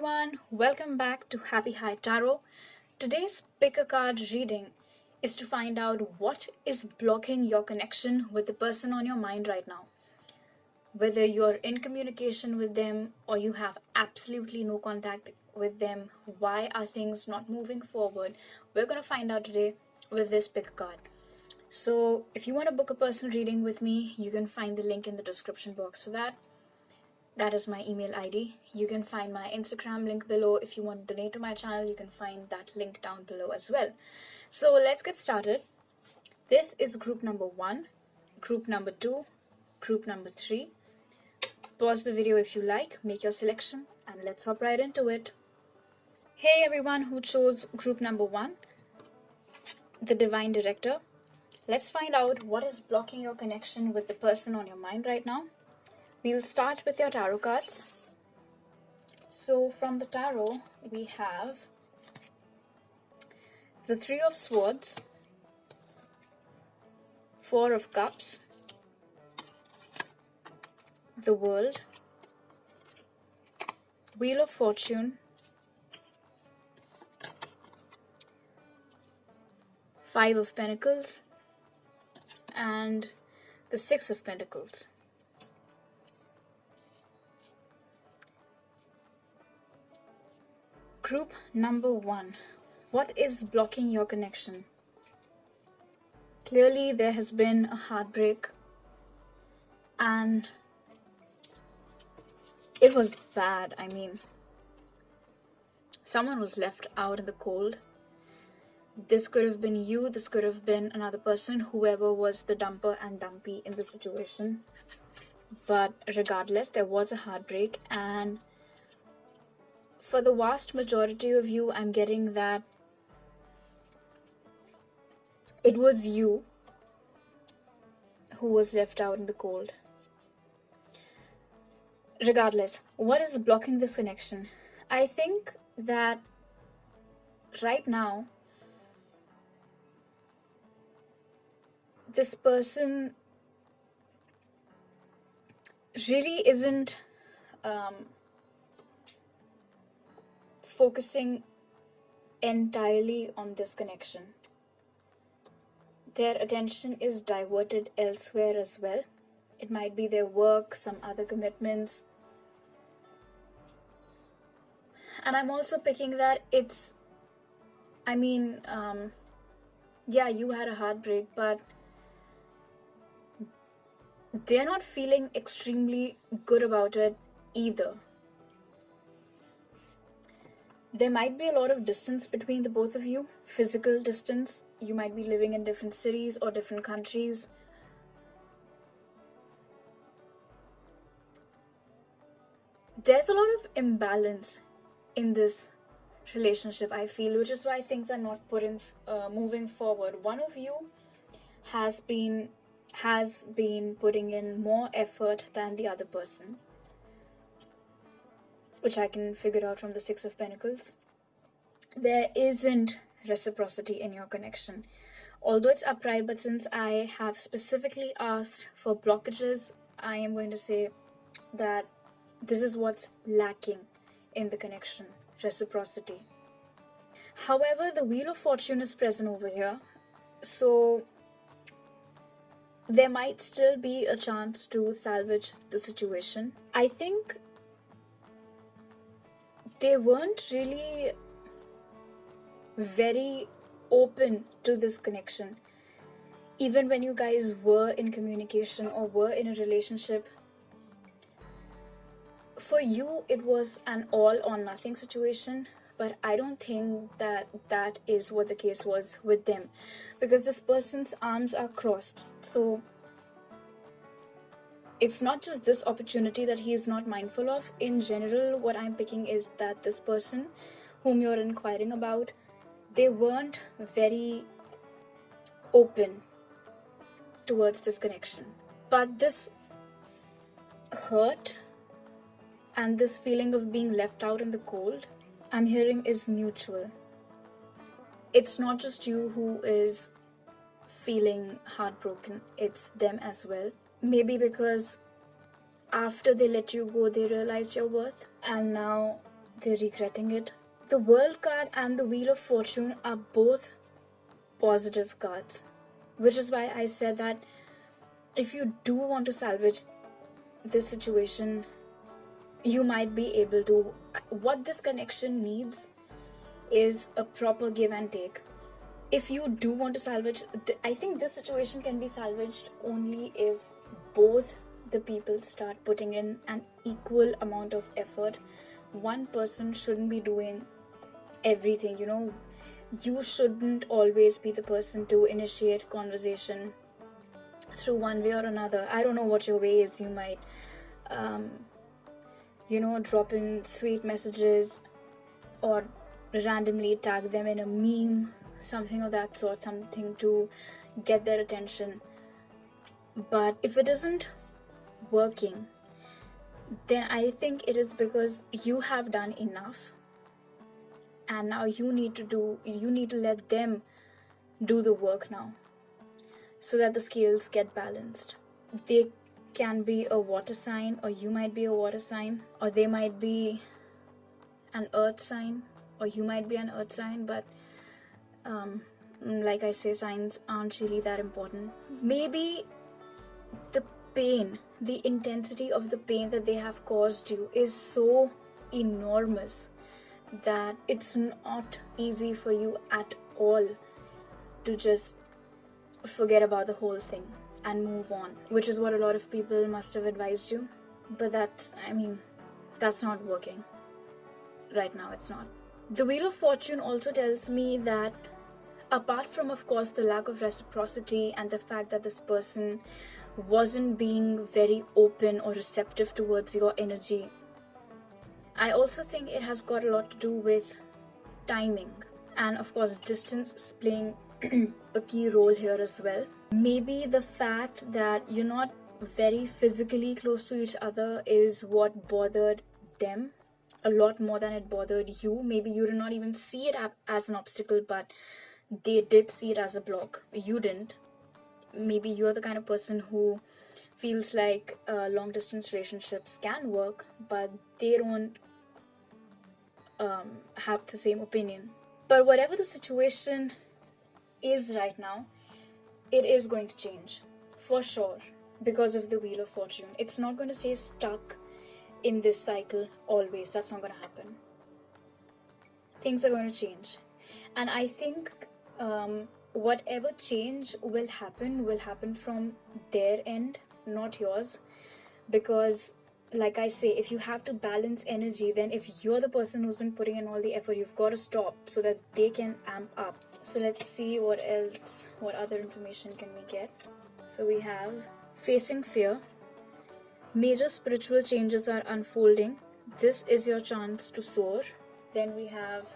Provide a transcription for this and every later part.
everyone, welcome back to Happy High Tarot. Today's pick a card reading is to find out what is blocking your connection with the person on your mind right now. Whether you're in communication with them or you have absolutely no contact with them, why are things not moving forward? We're going to find out today with this pick a card. So if you want to book a personal reading with me, you can find the link in the description box for that. That is my email ID. You can find my Instagram link below. If you want to donate to my channel, you can find that link down below as well. So let's get started. This is group number 1, group number 2, group number 3. Pause the video if you like, make your selection, and let's hop right into it. Hey everyone who chose group number 1, the Divine Director. Let's find out what is blocking your connection with the person on your mind right now. We'll start with your tarot cards. So from the tarot, we have the 3 of Swords, 4 of Cups, the World, Wheel of Fortune, 5 of Pentacles, and the 6 of Pentacles. Group number 1. What is blocking your connection? Clearly, there has been a heartbreak, and it was bad. I mean, someone was left out in the cold. This could have been you, this could have been another person, whoever was the dumper and dumpy in the situation. But regardless, there was a heartbreak, and for the vast majority of you, I'm getting that it was you who was left out in the cold. Regardless, what is blocking this connection? I think that right now, this person really isn't focusing entirely on this connection. Their attention is diverted elsewhere as well. It might be their work, some other commitments. And I'm also picking that yeah, you had a heartbreak, but they're not feeling extremely good about it either. There might be a lot of distance between the both of you, physical distance. You might be living in different cities or different countries. There's a lot of imbalance in this relationship, I feel, which is why things are not moving forward. One of you has been putting in more effort than the other person, which I can figure out from the 6 of Pentacles. There isn't reciprocity in your connection. Although it's upright, but since I have specifically asked for blockages, I am going to say that this is what's lacking in the connection, reciprocity. However, the Wheel of Fortune is present over here, so there might still be a chance to salvage the situation. I think they weren't really very open to this connection. Even when you guys were in communication or were in a relationship, for you it was an all or nothing situation, but I don't think that is what the case was with them, because this person's arms are crossed. So it's not just this opportunity that he is not mindful of. In general, what I'm picking is that this person whom you're inquiring about, they weren't very open towards this connection. But this hurt and this feeling of being left out in the cold, I'm hearing, is mutual. It's not just you who is feeling heartbroken, it's them as well. Maybe because after they let you go, they realized your worth, and now they're regretting it. The World card and the Wheel of Fortune are both positive cards, which is why I said that if you do want to salvage this situation, you might be able to. What this connection needs is a proper give and take. If you do want to salvage, I think this situation can be salvaged only if both the people start putting in an equal amount of effort. One person shouldn't be doing everything, you shouldn't always be the person to initiate conversation through one way or another. I don't know what your way is. You might drop in sweet messages or randomly tag them in a meme, something of that sort, something to get their attention. But if it isn't working, then I think it is because you have done enough, and now you need to let them do the work now, so that the scales get balanced. They can be a water sign, or you might be a water sign, or they might be an earth sign, or you might be an earth sign, but like I say, signs aren't really that important. Maybe the pain, the intensity of the pain that they have caused you is so enormous that it's not easy for you at all to just forget about the whole thing and move on, which is what a lot of people must have advised you. But that's not working right now. It's not. The Wheel of Fortune also tells me that apart from, of course, the lack of reciprocity and the fact that this person wasn't being very open or receptive towards your energy, I also think it has got a lot to do with timing. And of course, distance is playing a key role here as well. Maybe the fact that you're not very physically close to each other is what bothered them a lot more than it bothered you. Maybe you did not even see it as an obstacle, but they did see it as a block. You didn't. Maybe you're the kind of person who feels like long distance relationships can work, but they don't have the same opinion. But whatever the situation is right now, it is going to change for sure because of the Wheel of Fortune. It's not going to stay stuck in this cycle always. That's not going to happen. Things are going to change, and I think whatever change will happen from their end, not yours. Because like I say, if you have to balance energy, then if you're the person who's been putting in all the effort, you've got to stop so that they can amp up. So let's see what other information can we get. So we have facing fear. Major spiritual changes are unfolding. This is your chance to soar. Then we have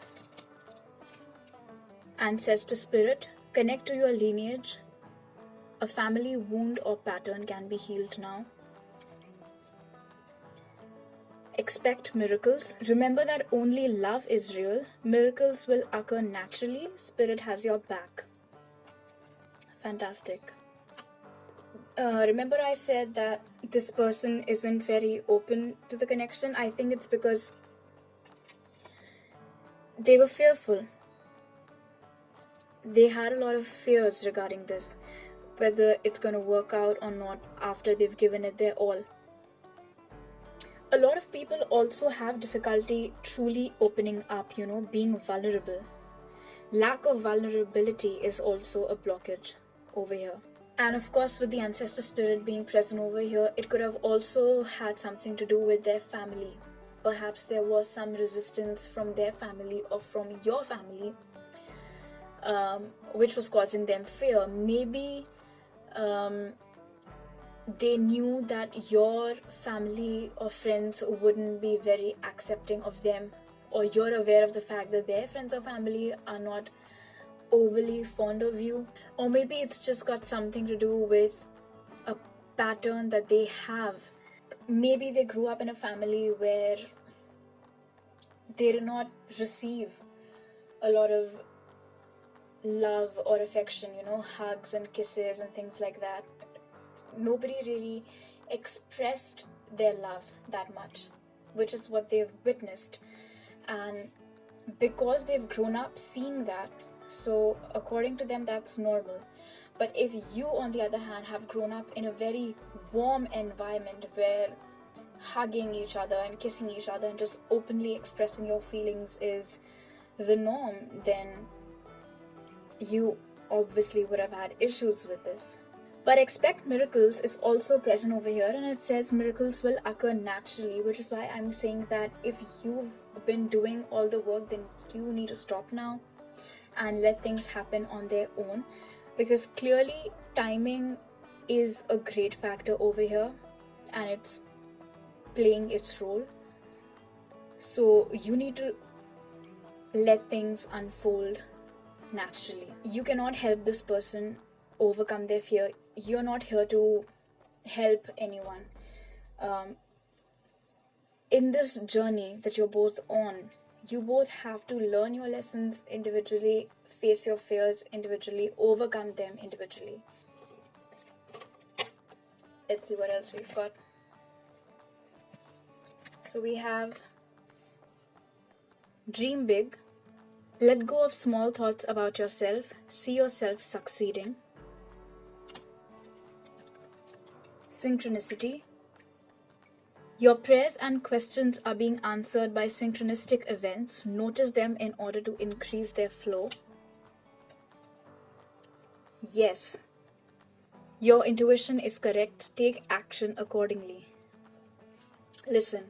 ancestor spirit. Connect to your lineage. A family wound or pattern can be healed now. Expect miracles. Remember that only love is real. Miracles will occur naturally. Spirit has your back. Fantastic. Remember I said that this person isn't very open to the connection? I think it's because they were fearful. They had a lot of fears regarding this, whether it's going to work out or not after they've given it their all. A lot of people also have difficulty truly opening up, being vulnerable. Lack of vulnerability is also a blockage over here. And of course, with the ancestor spirit being present over here, it could have also had something to do with their family. Perhaps there was some resistance from their family or from your family, which was causing them fear. Maybe they knew that your family or friends wouldn't be very accepting of them, or you're aware of the fact that their friends or family are not overly fond of you. Or maybe it's just got something to do with a pattern that they have. Maybe they grew up in a family where they did not receive a lot of love or affection, hugs and kisses and things like that. Nobody really expressed their love that much, which is what they've witnessed. and because they've grown up seeing that, so according to them that's normal. But if you on the other hand have grown up in a very warm environment where hugging each other and kissing each other and just openly expressing your feelings is the norm, then you obviously would have had issues with this. But expect miracles is also present over here, and it says miracles will occur naturally, which is why I'm saying that if you've been doing all the work, then you need to stop now and let things happen on their own, because clearly timing is a great factor over here and it's playing its role. So you need to let things unfold naturally. You cannot help this person overcome their fear. You're not here to help anyone. In this journey that you're both on, you both have to learn your lessons individually, face your fears individually, overcome them individually. Let's see what else we've got. So we have dream big, let go of small thoughts about yourself, see yourself succeeding. Synchronicity, your prayers and questions are being answered by synchronistic events. Notice them in order to increase their flow. Yes, your intuition is correct. Take action accordingly. Listen,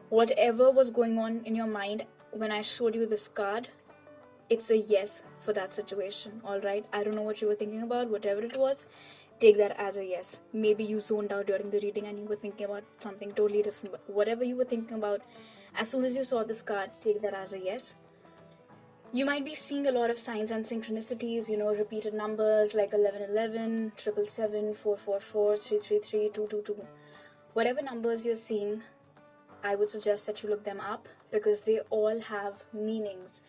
whatever was going on in your mind when I showed you this card, it's a yes for that situation, alright? I don't know what you were thinking about, whatever it was, take that as a yes. Maybe you zoned out during the reading and you were thinking about something totally different, but whatever you were thinking about, as soon as you saw this card, take that as a yes. You might be seeing a lot of signs and synchronicities, repeated numbers like 1111, 777, 444, 333, 222. Whatever numbers you're seeing, I would suggest that you look them up because they all have meanings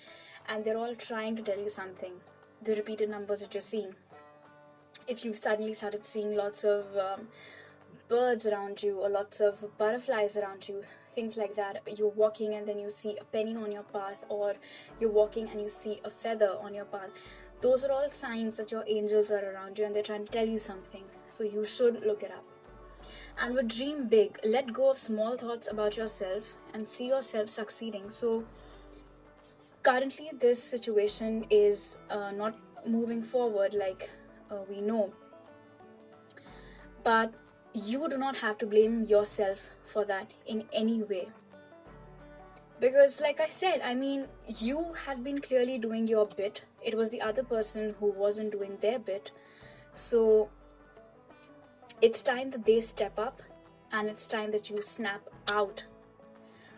and they're all trying to tell you something. The repeated numbers that you're seeing. If you've suddenly started seeing lots of birds around you or lots of butterflies around you, things like that, you're walking and then you see a penny on your path, or you're walking and you see a feather on your path, those are all signs that your angels are around you and they're trying to tell you something. So you should look it up. And with dream big, let go of small thoughts about yourself and see yourself succeeding. So currently this situation is not moving forward like we know, but you do not have to blame yourself for that in any way, because like I said, you had been clearly doing your bit. It was the other person who wasn't doing their bit. So it's time that they step up, and it's time that you snap out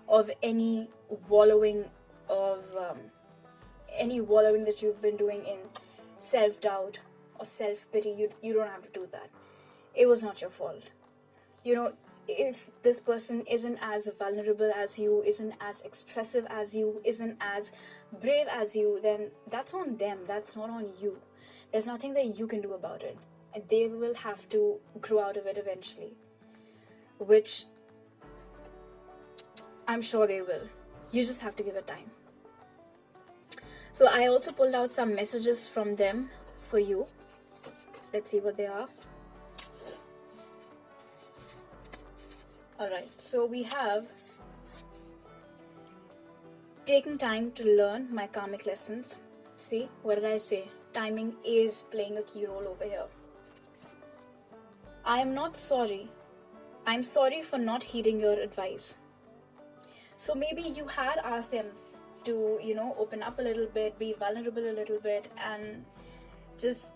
of any wallowing that you've been doing in self-doubt or self-pity. You don't have to do that. It was not your fault. If this person isn't as vulnerable as you, isn't as expressive as you, isn't as brave as you, then that's on them. That's not on you. There's nothing that you can do about it. And they will have to grow out of it eventually, which I'm sure they will. You just have to give it time. So I also pulled out some messages from them for you. Let's see what they are. Alright, so we have taking time to learn my karmic lessons. See, what did I say? Timing is playing a key role over here. I am not sorry. I'm sorry for not heeding your advice. So maybe you had asked them to, open up a little bit, be vulnerable a little bit, and just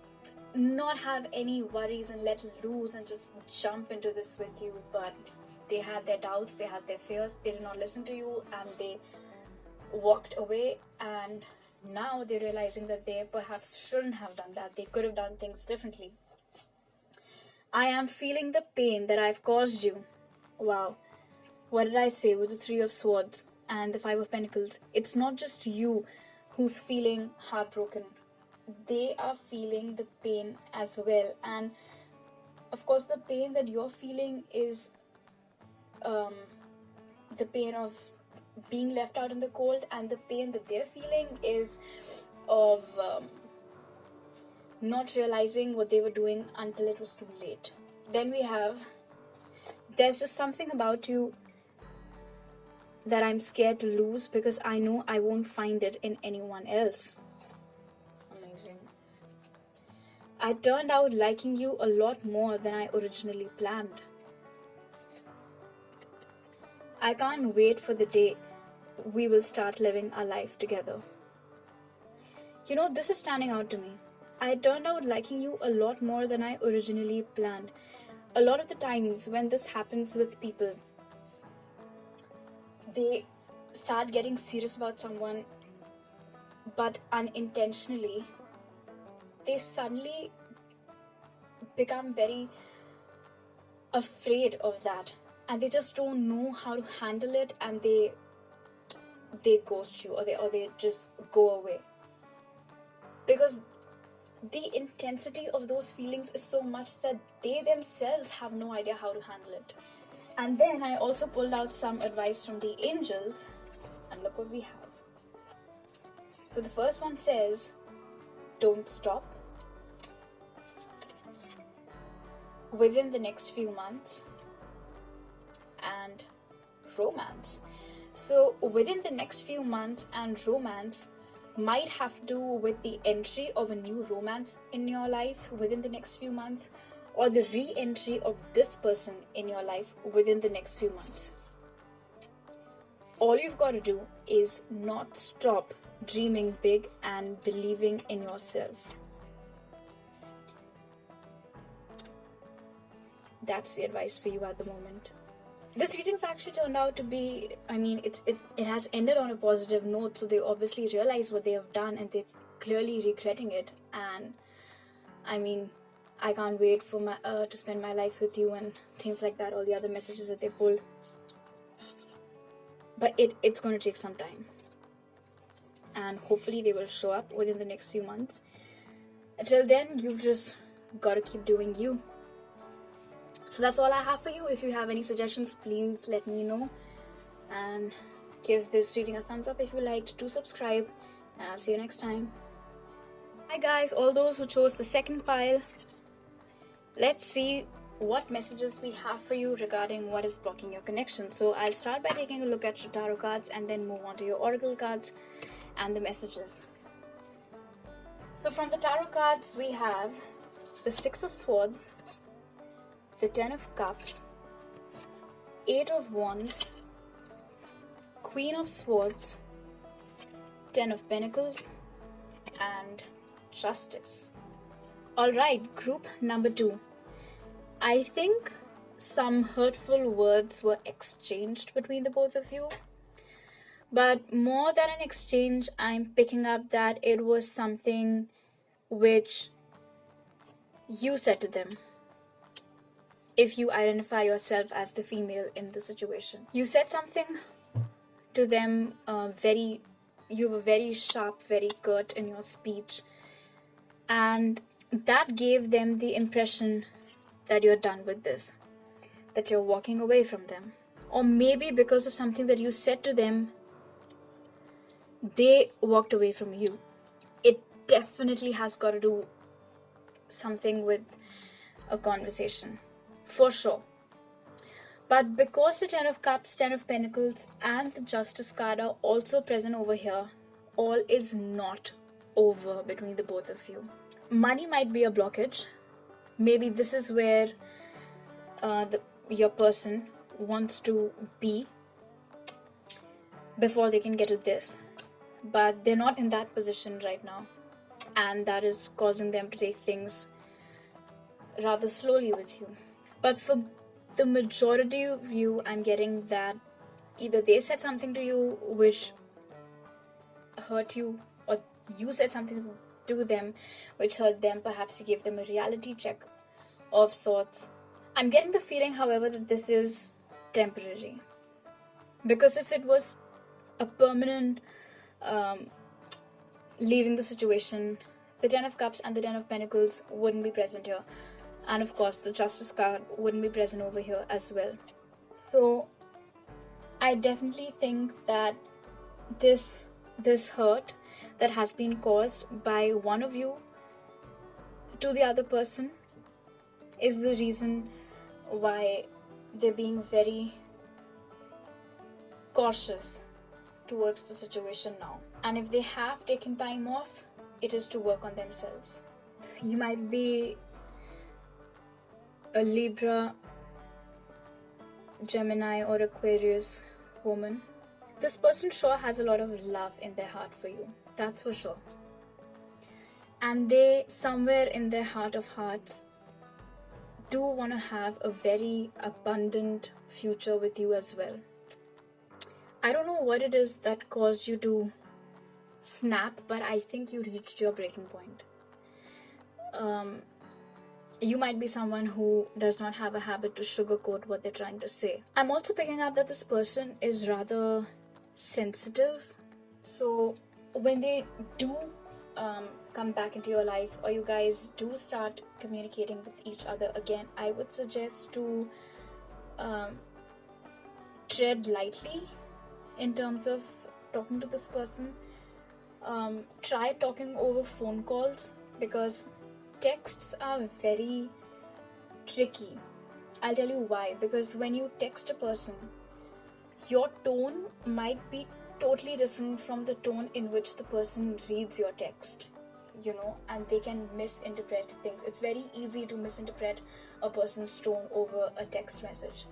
not have any worries and let loose and just jump into this with you. But they had their doubts, they had their fears, they did not listen to you, and they walked away. And now they're realizing that they perhaps shouldn't have done that. They could have done things differently. I am feeling the pain that I've caused you. Wow. What did I say with the 3 of Swords and the 5 of Pentacles? It's not just you who's feeling heartbroken. They are feeling the pain as well. And of course, the pain that you're feeling is the pain of being left out in the cold, and the pain that they're feeling is of not realizing what they were doing until it was too late. Then we have, there's just something about you that I'm scared to lose because I know I won't find it in anyone else. Amazing. I turned out liking you a lot more than I originally planned. I can't wait for the day we will start living our life together. You know, this is standing out to me. I turned out liking you a lot more than I originally planned. A lot of the times when this happens with people, they start getting serious about someone, but unintentionally, they suddenly become very afraid of that, and they just don't know how to handle it, and they ghost you, or they just go away, because the intensity of those feelings is so much that they themselves have no idea how to handle it. And then I also pulled out some advice from the angels, and look what we have. So the first one says, don't stop. Within the next few months. And romance. So within the next few months and romance might have to do with the entry of a new romance in your life within the next few months, or the re-entry of this person in your life within the next few months. All you've got to do is not stop dreaming big and believing in yourself. That's the advice for you at the moment. This reading's actually turned out to be, it has ended on a positive note, so they obviously realize what they have done and they're clearly regretting it. And I can't wait for to spend my life with you and things like that, all the other messages that they pulled. But it's going to take some time. And hopefully they will show up within the next few months. Until then, you've just got to keep doing you. So that's all I have for you. If you have any suggestions, please let me know. And give this reading a thumbs up if you liked. Do subscribe. And I'll see you next time. Hi guys, all those who chose the second pile. Let's see what messages we have for you regarding what is blocking your connection. So I'll start by taking a look at your tarot cards and then move on to your oracle cards and the messages. So from the tarot cards, we have the Six of Swords, the Ten of Cups, Eight of Wands, Queen of Swords, Ten of Pentacles, and Justice. Alright, group number 2. I think some hurtful words were exchanged between the both of you. But more than an exchange, I'm picking up that it was something which you said to them. If you identify yourself as the female in the situation, you said something to them, you were very sharp, very curt in your speech, and that gave them the impression that you're done with this, that you're walking away from them. Or maybe because of something that you said to them, they walked away from you. It definitely has got to do something with a conversation, for sure. But because the Ten of Cups, Ten of Pentacles, and the Justice card are also present over here, all is not over between the both of you. Money might be a blockage. Maybe this is where your person wants to be before they can get to this. But they're not in that position right now. And that is causing them to take things rather slowly with you. But for the majority of you, I'm getting that either they said something to you which hurt you, or you said something to them which hurt them. Perhaps you gave them a reality check of sorts. I'm getting the feeling, however, that this is temporary. Because if it was a permanent leaving the situation, the Ten of Cups and the Ten of Pentacles wouldn't be present here. And of course, the Justice card wouldn't be present over here as well. So, I definitely think that this hurt that has been caused by one of you to the other person is the reason why they're being very cautious towards the situation now. And if they have taken time off, it is to work on themselves. You might be a Libra, Gemini, or Aquarius woman. This person sure has a lot of love in their heart for you, that's for sure. And they, somewhere in their heart of hearts, do want to have a very abundant future with you as well. I don't know what it is that caused you to snap, but I think you reached your breaking point. You might be someone who does not have a habit to sugarcoat what they're trying to say. I'm also picking up that this person is rather sensitive. So when they do come back into your life, or you guys do start communicating with each other again, I would suggest to tread lightly in terms of talking to this person. Try talking over phone calls, because texts are very tricky. I'll tell you why. Because when you text a person, your tone might be totally different from the tone in which the person reads your text, and they can misinterpret things. It's very easy to misinterpret a person's tone over a text message,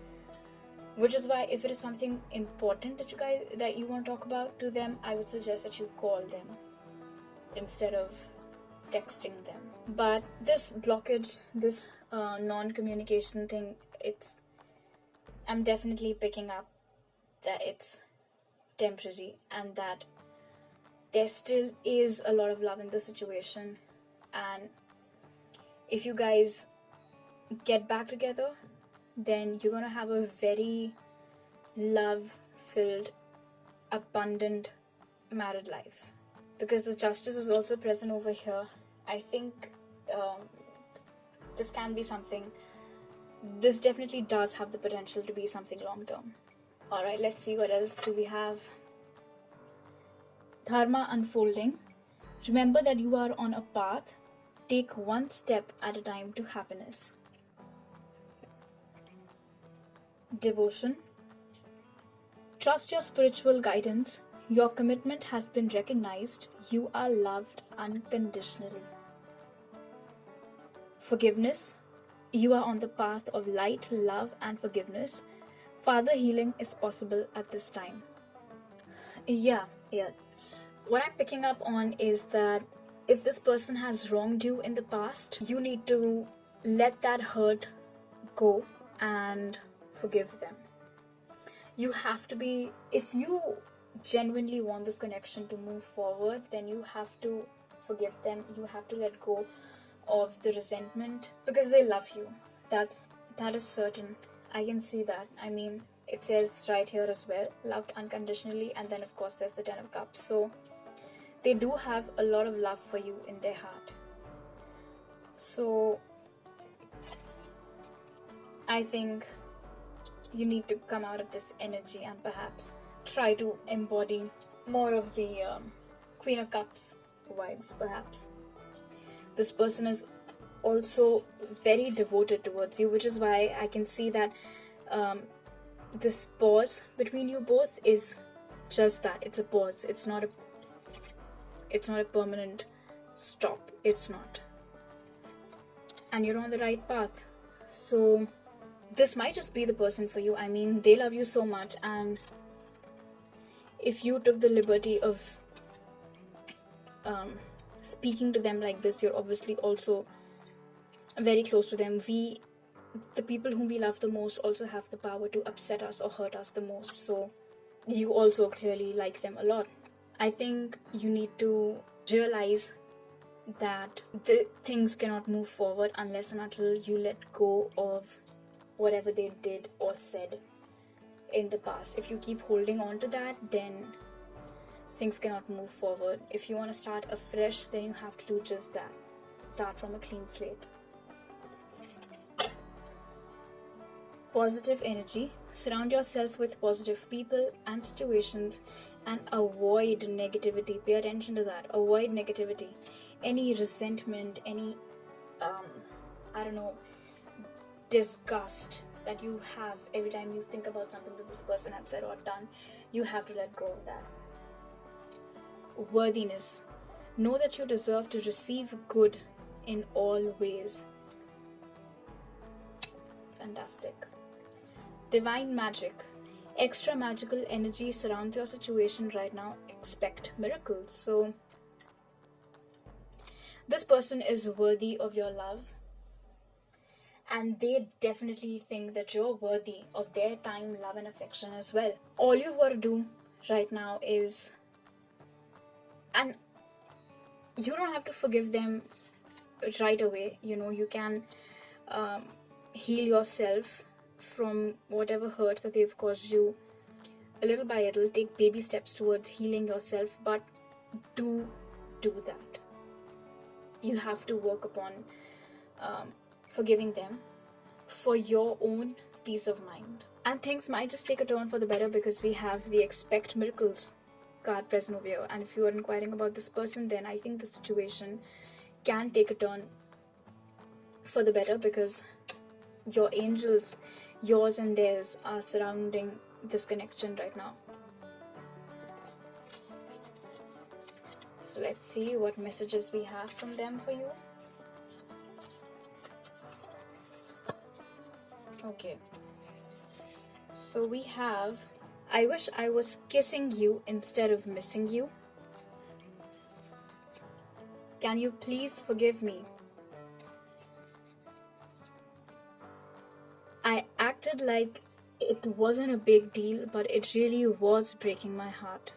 which is why if it is something important that you want to talk about to them, I would suggest that you call them instead of texting them. But this blockage, this non-communication thing, I'm definitely picking up that it's temporary, and that there still is a lot of love in the situation. And if you guys get back together, then you're gonna have a very love-filled, abundant married life. Because the justice is also present over here. I think this can be something. This definitely does have the potential to be something long-term. Alright, let's see what else do we have. Dharma unfolding. Remember that you are on a path. Take one step at a time to happiness. Devotion. Trust your spiritual guidance. Your commitment has been recognized. You are loved unconditionally. Forgiveness. You are on the path of light, love, and forgiveness. Further healing is possible at this time. Yeah. What I'm picking up on is that if this person has wronged you in the past, you need to let that hurt go and forgive them. You have to be, if you genuinely want this connection to move forward, then you have to forgive them. You have to let go of the resentment, because they love you. That is certain. I can see that. I mean, it says right here as well, loved unconditionally, and then of course there's the 10 of Cups. So they do have a lot of love for you in their heart. So I think you need to come out of this energy and perhaps try to embody more of the Queen of Cups vibes, perhaps. This person is also very devoted towards you, which is why I can see that this pause between you both is just that. It's a pause. It's not a permanent stop. It's not. And you're on the right path. So this might just be the person for you. I mean, they love you so much, and if you took the liberty of speaking to them like this, you're obviously also very close to them. The people whom we love the most also have the power to upset us or hurt us the most. So you also clearly like them a lot. I think you need to realize that the things cannot move forward unless and until you let go of whatever they did or said in the past. If you keep holding on to that, then things cannot move forward. If you want to start afresh, then you have to do just that. Start from a clean slate. positive energy. Surround yourself with positive people and situations and avoid negativity. Pay attention to that. Avoid negativity. Any resentment, any, I don't know, disgust that you have every time you think about something that this person had said or done, you have to let go of that. Worthiness. Know that you deserve to receive good in all ways. Fantastic. Divine magic. Extra magical energy surrounds your situation right now. Expect miracles. So this person is worthy of your love, and they definitely think that you're worthy of their time, love, and affection as well. All you've got to do right now is, and you don't have to forgive them right away. You can heal yourself from whatever hurt that they've caused you. A little by little, take baby steps towards healing yourself, but do that. You have to work upon forgiving them for your own peace of mind. And things might just take a turn for the better because we have the expect miracles card present over here. And if you are inquiring about this person, then I think the situation can take a turn for the better because your angels, yours and theirs, are surrounding this connection right now. So let's see what messages we have from them for you. Okay, so we have, I wish I was kissing you instead of missing you. Can you please forgive me? I acted like it wasn't a big deal, but it really was breaking my heart.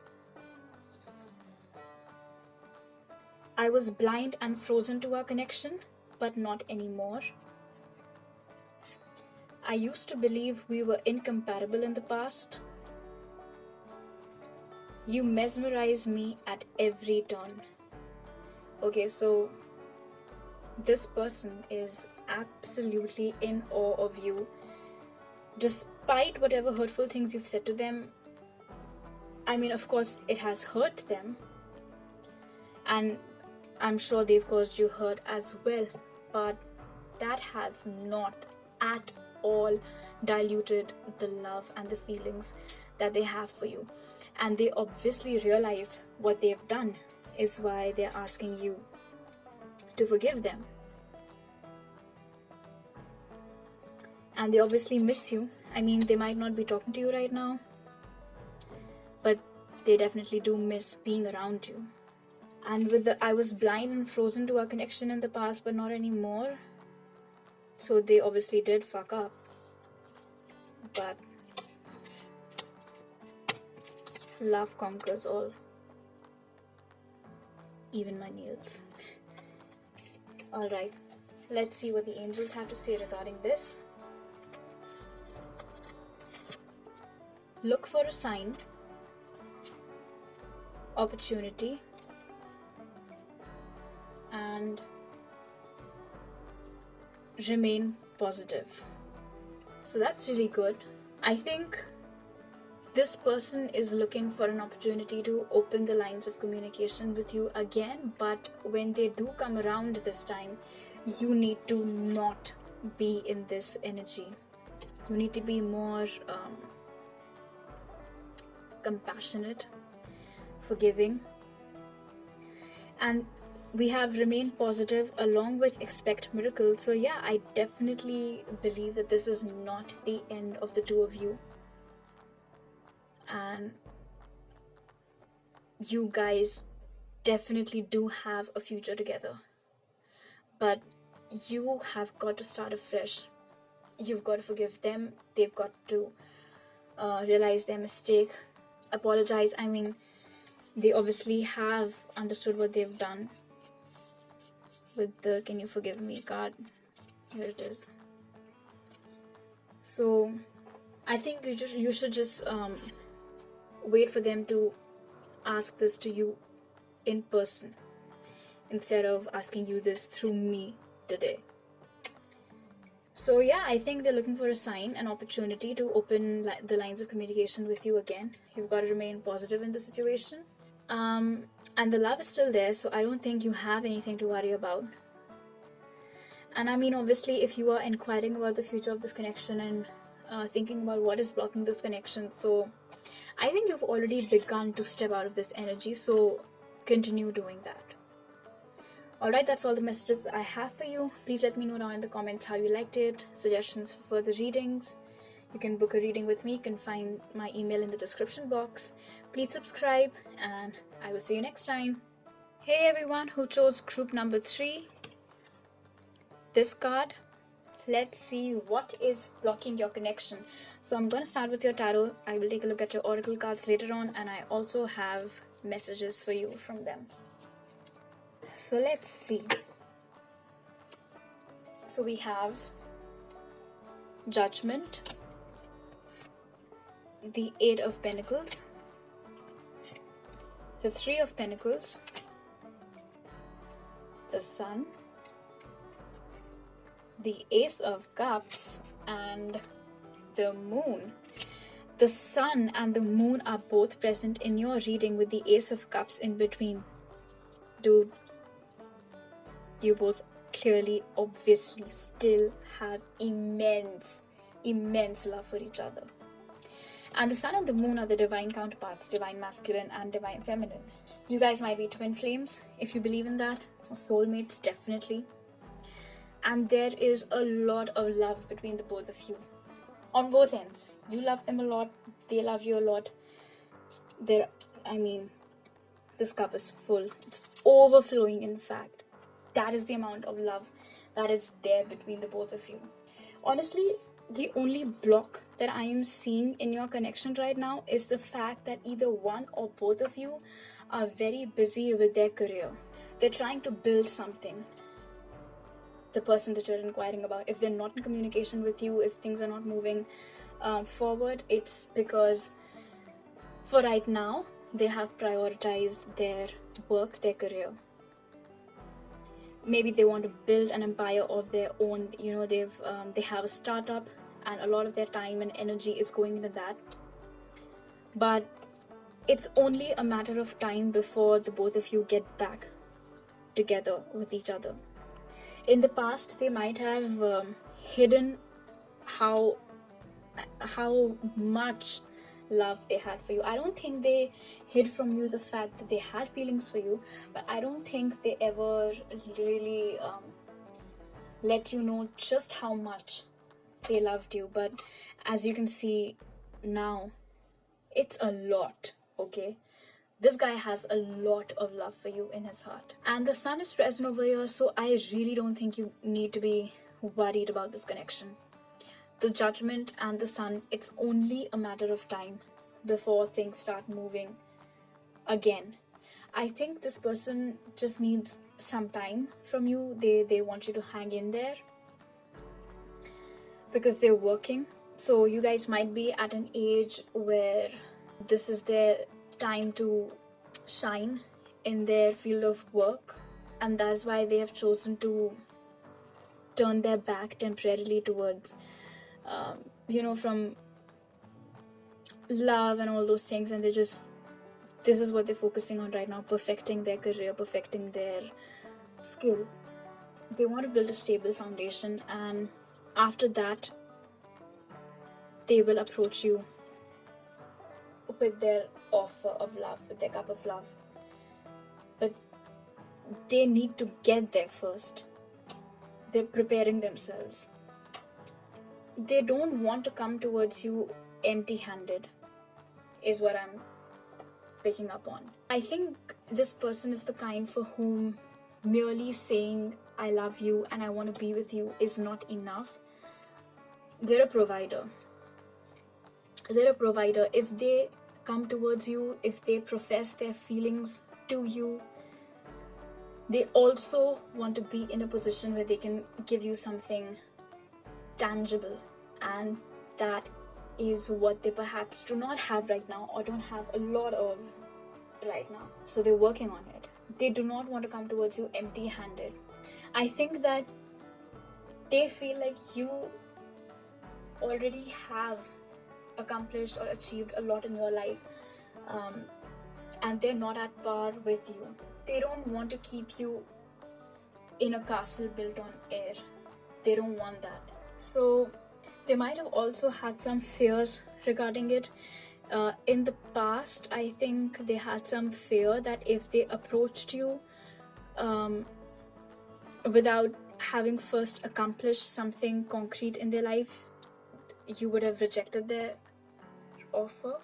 I was blind and frozen to our connection, but not anymore. I used to believe we were incompatible in the past. You mesmerize me at every turn. Okay, so this person is absolutely in awe of you. Despite whatever hurtful things you've said to them, I mean, of course, it has hurt them. And I'm sure they've caused you hurt as well. But that has not at all diluted the love and the feelings that they have for you. And they obviously realize what they've done is why they're asking you to forgive them. And they obviously miss you. I mean, they might not be talking to you right now, but they definitely do miss being around you. And with the I was blind and frozen to our connection in the past, but not anymore. So they obviously did fuck up. But love conquers all. Even my nails. Alright, let's see what the angels have to say regarding this. Look for a sign, opportunity, and remain positive. So that's really good. I think this person is looking for an opportunity to open the lines of communication with you again, but when they do come around this time, you need to not be in this energy. You need to be more compassionate, forgiving, and we have remain positive along with expect miracles. So yeah, I definitely believe that this is not the end of the two of you, and you guys definitely do have a future together, but you have got to start afresh. You've got to forgive them. They've got to realize their mistake, apologize. I mean, they obviously have understood what they've done. With the can you forgive me card, here it is. So I think you should just wait for them to ask this to you in person instead of asking you this through me today. So yeah, I think they're looking for a sign, an opportunity to open the lines of communication with you again. You've got to remain positive in the situation. And the love is still there, so I don't think you have anything to worry about. And I mean, obviously, if you are inquiring about the future of this connection and thinking about what is blocking this connection, so I think you've already begun to step out of this energy, so continue doing that. Alright, that's all the messages I have for you. Please let me know down in the comments how you liked it, suggestions for further readings. You can book a reading with me. You can find my email in the description box. Please subscribe, and I will see you next time. Hey everyone who chose group number 3. This card. Let's see what is blocking your connection. So I'm going to start with your tarot. I will take a look at your oracle cards later on, and I also have messages for you from them. So let's see. So we have Judgment, the 8 of Pentacles, the 3 of Pentacles, the Sun, the Ace of Cups, and the Moon. The Sun and the Moon are both present in your reading with the Ace of Cups in between. Dude, you both clearly, obviously, still have immense love for each other. And the Sun and the Moon are the divine counterparts, divine masculine and divine feminine. You guys might be twin flames, if you believe in that, or soulmates, definitely. And there is a lot of love between the both of you. On both ends. You love them a lot, they love you a lot. This cup is full. It's overflowing, in fact. That is the amount of love that is there between the both of you. Honestly, the only block that I am seeing in your connection right now is the fact that either one or both of you are very busy with their career. They're trying to build something. The person that you're inquiring about, if they're not in communication with you, if things are not moving forward, it's because for right now, they have prioritized their work, their career. Maybe they want to build an empire of their own. You know, they have a startup, and a lot of their time and energy is going into that. But it's only a matter of time before the both of you get back together with each other. In the past, they might have hidden how much love they had for you. I don't think they hid from you the fact that they had feelings for you, but I don't think they ever really let you know just how much they loved you. But as you can see now, it's a lot, okay? This guy has a lot of love for you in his heart. And the Sun is present over here, so I really don't think you need to be worried about this connection. The Judgment and the Sun, it's only a matter of time before things start moving again. I think this person just needs some time from you. They want you to hang in there because they're working. So you guys might be at an age where this is their time to shine in their field of work, and that's why they have chosen to turn their back temporarily towards from love and all those things, and this is what they're focusing on right now, perfecting their career, perfecting their skill. They want to build a stable foundation, and after that they will approach you with their offer of love, with their cup of love. But they need to get there first. They're preparing themselves. They don't want to come towards you empty-handed, is what I'm picking up on. I think this person is the kind for whom merely saying I love you and I want to be with you is not enough. They're a provider. They're a provider. If they come towards you, if they profess their feelings to you, they also want to be in a position where they can give you something tangible, and that is what they perhaps do not have right now, or don't have a lot of right now. So they're working on it. They do not want to come towards you empty-handed. I think that they feel like you already have accomplished or achieved a lot in your life, and they're not at par with you. They don't want to keep you in a castle built on air. They don't want that. So they might have also had some fears regarding it. In the past, I think they had some fear that if they approached you without having first accomplished something concrete in their life, you would have rejected their offer.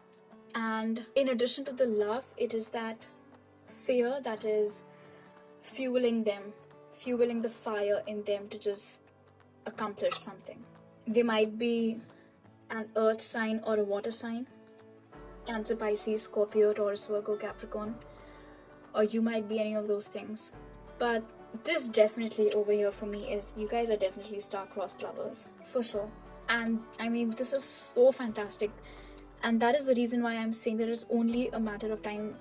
And in addition to the love, it is that fear that is fueling the fire in them to just accomplish something. They might be an earth sign or a water sign, Cancer, Pisces, Scorpio, Taurus, Virgo, Capricorn, or you might be any of those things. But this definitely over here for me is, you guys are definitely star-crossed lovers, for sure. And I mean, this is so fantastic, and that is the reason why I'm saying that it's only a matter of time.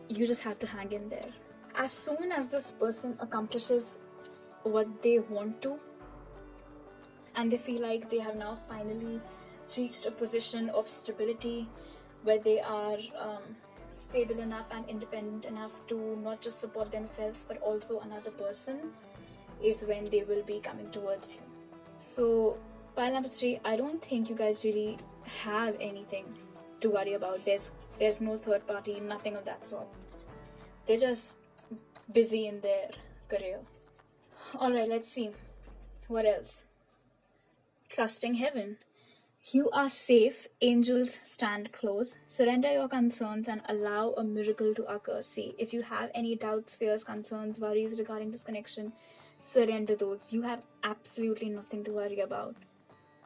You just have to hang in there. As soon as this person accomplishes what they want to, and they feel like they have now finally reached a position of stability where they are stable enough and independent enough to not just support themselves but also another person, is when they will be coming towards you. So pile number 3, I don't think you guys really have anything to worry about. There's no third party, nothing of that sort. They're just busy in their career. Alright, let's see. What else? Trusting heaven. You are safe, angels stand close. Surrender your concerns and allow a miracle to occur. See, if you have any doubts, fears, concerns, worries regarding this connection, surrender those. You have absolutely nothing to worry about.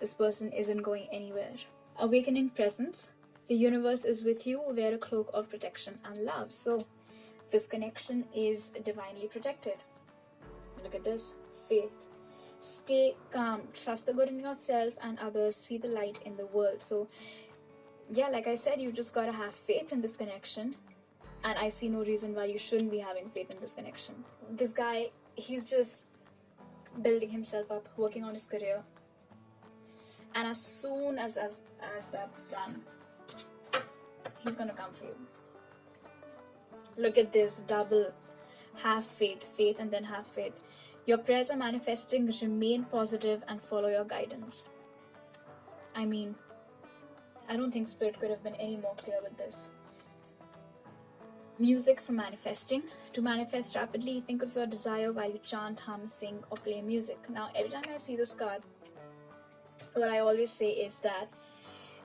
This person isn't going anywhere. Awakening presence. The universe is with you. Wear a cloak of protection and love. So this connection is divinely protected. Look at this. Faith. Stay calm, trust the good in yourself and others, see the light in the world. So yeah, like I said, you just gotta have faith in this connection, and I see no reason why you shouldn't be having faith in this connection. This guy, he's just building himself up, working on his career, and as soon as that's done, he's gonna come for you. Look at this double. Have faith and then have faith. Your prayers are manifesting. Remain positive and follow your guidance. I mean, I don't think Spirit could have been any more clear with this. Music for manifesting. To manifest rapidly, think of your desire while you chant, hum, sing, or play music. Now, every time I see this card, what I always say is that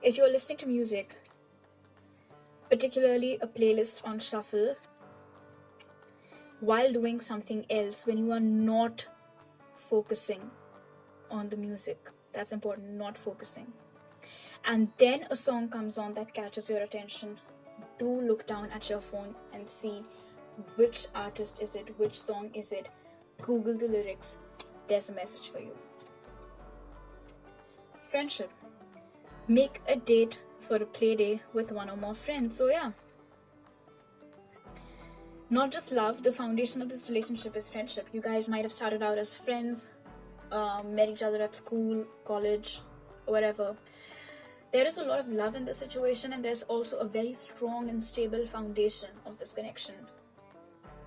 if you're listening to music, particularly a playlist on shuffle, while doing something else, when you are not focusing on the music, that's important, not focusing, and then a song comes on that catches your attention, do look down at your phone and see which artist is it, which song is it, Google the lyrics. There's a message for you. Friendship. Make a date for a play day with one or more friends. So yeah, not just love, the foundation of this relationship is friendship. You guys might have started out as friends, met each other at school, college, whatever. There is a lot of love in this situation, and there's also a very strong and stable foundation of this connection.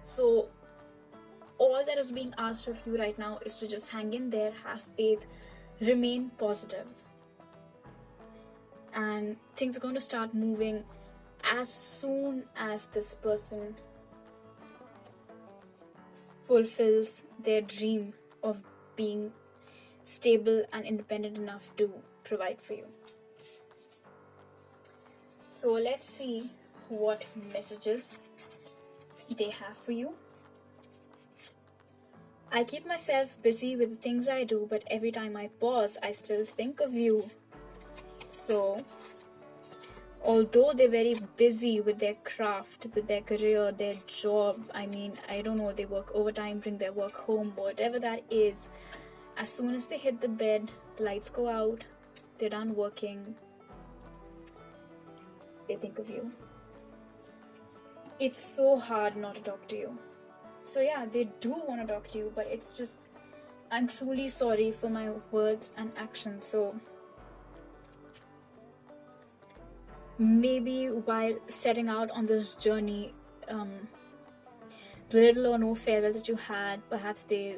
So all that is being asked of you right now is to just hang in there, have faith, remain positive, and things are going to start moving as soon as this person fulfills their dream of being stable and independent enough to provide for you. So let's see what messages they have for you. I keep myself busy with the things I do, but every time I pause, I still think of you. So although they're very busy with their craft, with their career, their job, I mean, I don't know, they work overtime, bring their work home, whatever that is, as soon as they hit the bed, the lights go out, they're done working, they think of you. It's so hard not to talk to you. So yeah, they do want to talk to you, but it's just I'm truly sorry for my words and actions. So maybe while setting out on this journey, the little or no farewell that you had, perhaps they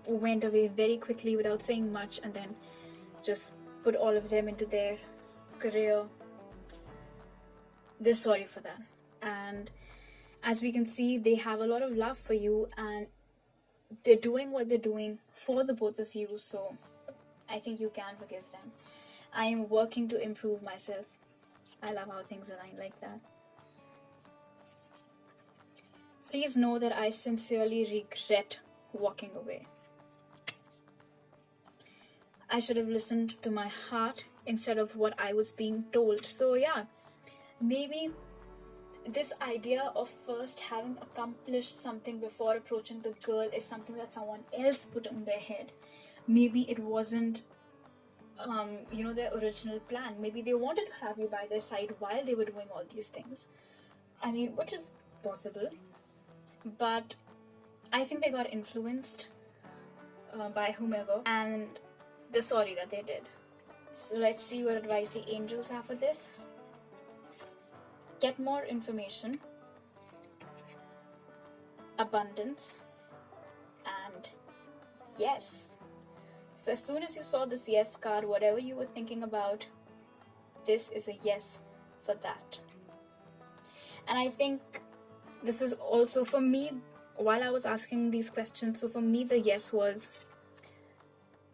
went away very quickly without saying much, and then just put all of them into their career. They're sorry for that. And as we can see, they have a lot of love for you, and they're doing what they're doing for the both of you. So I think you can forgive them. I am working to improve myself. I love how things align like that. Please know that I sincerely regret walking away. I should have listened to my heart instead of what I was being told. So yeah, maybe this idea of first having accomplished something before approaching the girl is something that someone else put in their head. Maybe it wasn't their original plan. Maybe they wanted to have you by their side while they were doing all these things. I mean, which is possible, but I think they got influenced by whomever, and they're sorry that they did. So let's see what advice the angels have for this. Get more information, abundance, and yes. So as soon as you saw this yes card, whatever you were thinking about, this is a yes for that. And I think this is also for me, while I was asking these questions, so for me the yes was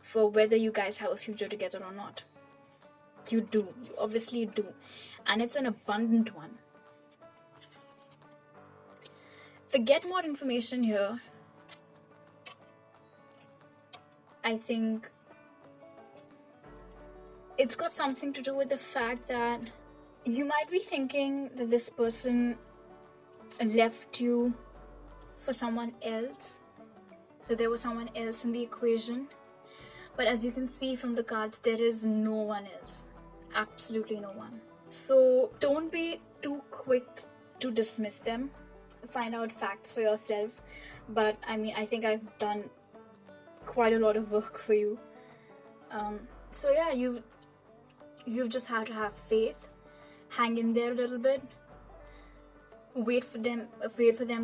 for whether you guys have a future together or not. You do. You obviously do. And it's an abundant one. The get more information here, I think it's got something to do with the fact that you might be thinking that this person left you for someone else, that there was someone else in the equation. But as you can see from the cards, there is no one else. Absolutely no one. So don't be too quick to dismiss them. Find out facts for yourself. But I mean, I think I've done quite a lot of work for you. So yeah, you've just had to have faith. Hang in there a little bit. Wait for them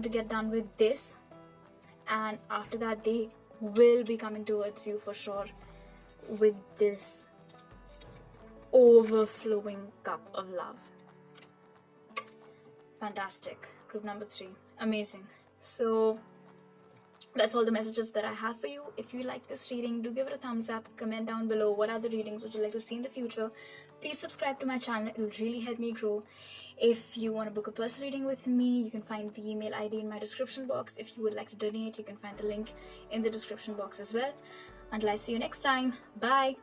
to get done with this. And after that, they will be coming towards you for sure with this overflowing cup of love. Fantastic. Group number 3. Amazing. So that's all the messages that I have for you. If you like this reading, do give it a thumbs up. Comment down below what other readings would you like to see in the future. Please subscribe to my channel. It will really help me grow. If you want to book a personal reading with me, you can find the email ID in my description box. If you would like to donate, you can find the link in the description box as well. Until I see you next time, bye.